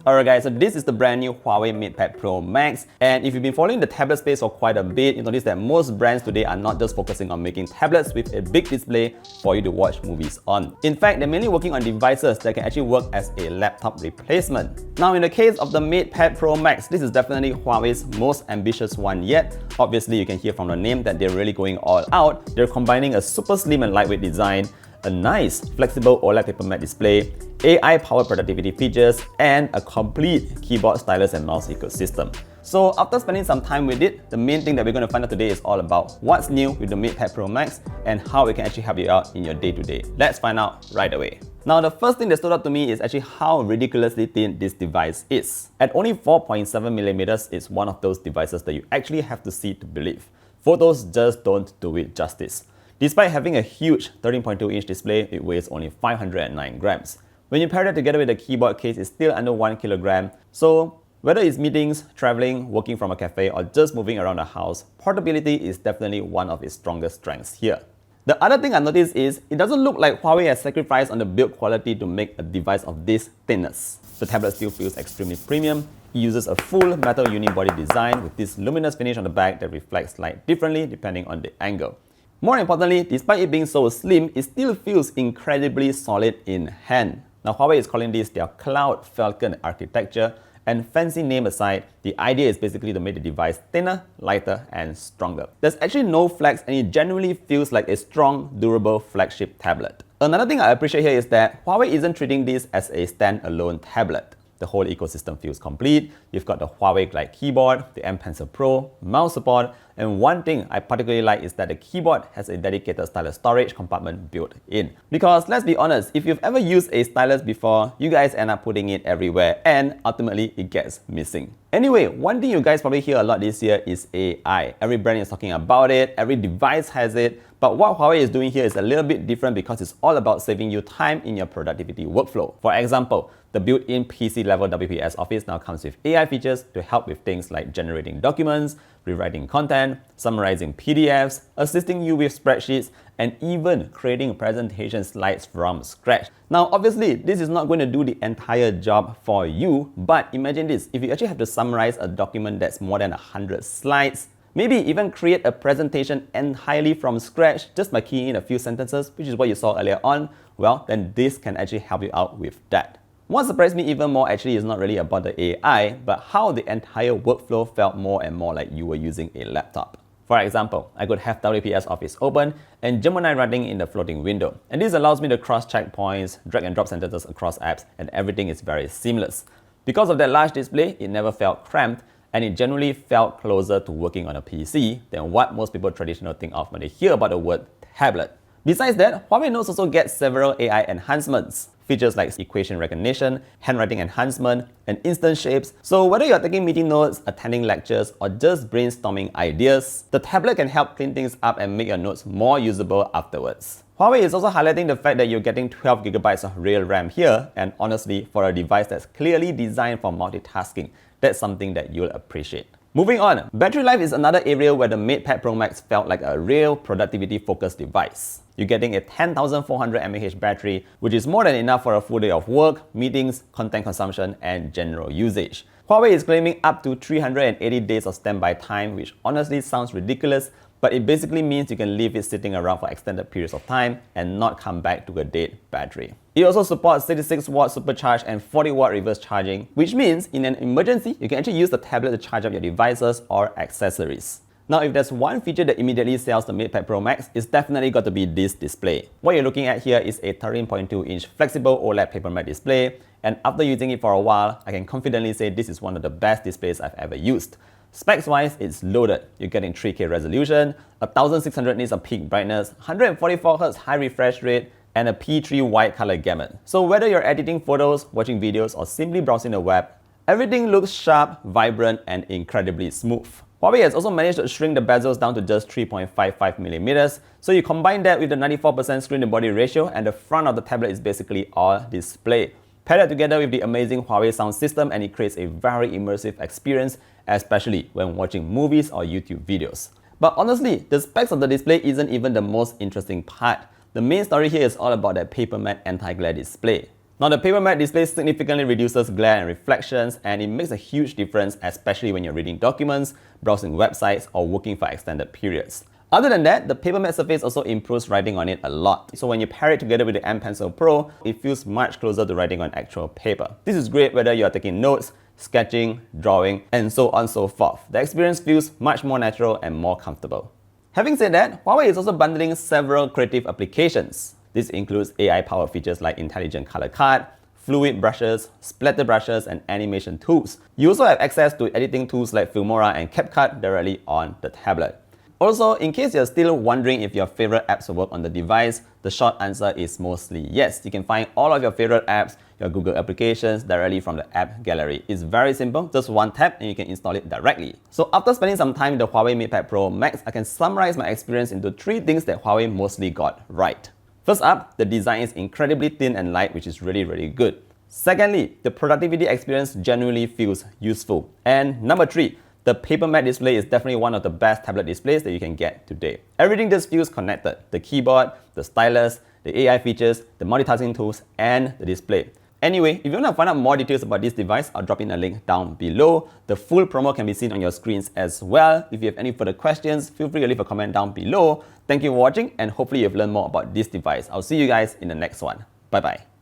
Alright guys, so this is the brand new Huawei MatePad Pro Max, and if you've been following the tablet space for quite a bit, you notice that most brands today are not just focusing on making tablets with a big display for you to watch movies on. In fact, they're mainly working on devices that can actually work as a laptop replacement. Now in the case of the MatePad Pro Max, this is definitely Huawei's most ambitious one yet. Obviously, you can hear from the name that they're really going all out. They're combining a super slim and lightweight design, a nice flexible OLED PaperMatte display, AI-powered productivity features, and a complete keyboard, stylus, and mouse ecosystem. So after spending some time with it, the main thing that we're going to find out today is all about what's new with the MatePad Pro Max and how it can actually help you out in your day-to-day. Let's find out right away. Now, the first thing that stood out to me is actually how ridiculously thin this device is. At only 4.7mm, it's one of those devices that you actually have to see to believe. Photos just don't do it justice. Despite having a huge 13.2-inch display, it weighs only 509 grams. When you pair that together with the keyboard case, it's still under 1 kilogram. So whether it's meetings, traveling, working from a cafe, or just moving around the house, portability is definitely one of its strongest strengths here. The other thing I noticed is it doesn't look like Huawei has sacrificed on the build quality to make a device of this thinness. The tablet still feels extremely premium. It uses a full metal unibody design with this luminous finish on the back that reflects light differently depending on the angle. More importantly, despite it being so slim, it still feels incredibly solid in hand. Now, Huawei is calling this their Cloud Falcon architecture, and fancy name aside, the idea is basically to make the device thinner, lighter, and stronger. There's actually no flex, and it genuinely feels like a strong, durable flagship tablet. Another thing I appreciate here is that Huawei isn't treating this as a standalone tablet. The whole ecosystem feels complete. You've got the Huawei Glide keyboard, the M Pencil Pro, mouse support, and one thing I particularly like is that the keyboard has a dedicated stylus storage compartment built in. Because let's be honest, if you've ever used a stylus before, you guys end up putting it everywhere and ultimately it gets missing. Anyway, one thing you guys probably hear a lot this year is AI. Every brand is talking about it, every device has it, but what Huawei is doing here is a little bit different because it's all about saving you time in your productivity workflow. For example, the built-in PC-level WPS Office now comes with AI features to help with things like generating documents, rewriting content, summarizing PDFs, assisting you with spreadsheets, and even creating presentation slides from scratch. Now, obviously, this is not going to do the entire job for you, but imagine this, if you actually have to summarize a document that's more than 100 slides, maybe even create a presentation entirely from scratch just by keying in a few sentences, which is what you saw earlier on, well, then this can actually help you out with that. What surprised me even more actually is not really about the AI, but how the entire workflow felt more and more like you were using a laptop. For example, I could have WPS Office open and Gemini running in the floating window. And this allows me to cross-check points, drag and drop sentences across apps, and everything is very seamless. Because of that large display, it never felt cramped, and it generally felt closer to working on a PC than what most people traditionally think of when they hear about the word tablet. Besides that, Huawei Notes also gets several AI enhancements. Features like equation recognition, handwriting enhancement, and instant shapes. So whether you're taking meeting notes, attending lectures, or just brainstorming ideas, the tablet can help clean things up and make your notes more usable afterwards. Huawei is also highlighting the fact that you're getting 12GB of real RAM here, and honestly, for a device that's clearly designed for multitasking, that's something that you'll appreciate. Moving on, battery life is another area where the MatePad Pro Max felt like a real productivity-focused device. You're getting a 10,400 mAh battery, which is more than enough for a full day of work, meetings, content consumption, and general usage. Huawei is claiming up to 380 days of standby time, which honestly sounds ridiculous, but it basically means you can leave it sitting around for extended periods of time and not come back to a dead battery. It also supports 66-watt supercharge and 40-watt reverse charging, which means in an emergency, you can actually use the tablet to charge up your devices or accessories. Now, if there's one feature that immediately sells the MatePad Pro Max, it's definitely got to be this display. What you're looking at here is a 13.2-inch Flexible OLED PaperMatte display, and after using it for a while, I can confidently say this is one of the best displays I've ever used. Specs-wise, it's loaded. You're getting 3K resolution, 1600 nits of peak brightness, 144Hz high refresh rate, and a P3 wide color gamut. So whether you're editing photos, watching videos, or simply browsing the web, everything looks sharp, vibrant, and incredibly smooth. Huawei has also managed to shrink the bezels down to just 3.55mm, so you combine that with the 94% screen-to-body ratio, and the front of the tablet is basically all display. Pair that together with the amazing Huawei sound system, and it creates a very immersive experience, especially when watching movies or YouTube videos. But honestly, the specs of the display isn't even the most interesting part. The main story here is all about that PaperMatte anti-glare display. Now, the PaperMatte display significantly reduces glare and reflections, and it makes a huge difference, especially when you're reading documents, browsing websites, or working for extended periods. Other than that, the PaperMatte surface also improves writing on it a lot. So when you pair it together with the M Pencil Pro, it feels much closer to writing on actual paper. This is great whether you're taking notes, sketching, drawing, and so on and so forth. The experience feels much more natural and more comfortable. Having said that, Huawei is also bundling several creative applications. This includes AI-powered features like intelligent color card, fluid brushes, splatter brushes, and animation tools. You also have access to editing tools like Filmora and CapCut directly on the tablet. Also, in case you're still wondering if your favorite apps will work on the device, the short answer is mostly yes. You can find all of your favorite apps, your Google applications directly from the app gallery. It's very simple, just one tap and you can install it directly. So after spending some time with the Huawei MatePad Pro Max, I can summarize my experience into 3 things that Huawei mostly got right. First up, the design is incredibly thin and light, which is really good. Secondly, the productivity experience genuinely feels useful. And number 3, the PaperMatte display is definitely one of the best tablet displays that you can get today. Everything just feels connected. The keyboard, the stylus, the AI features, the multitasking tools, and the display. Anyway, if you want to find out more details about this device, I'll drop in a link down below. The full promo can be seen on your screens as well. If you have any further questions, feel free to leave a comment down below. Thank you for watching, and hopefully you've learned more about this device. I'll see you guys in the next one. Bye bye.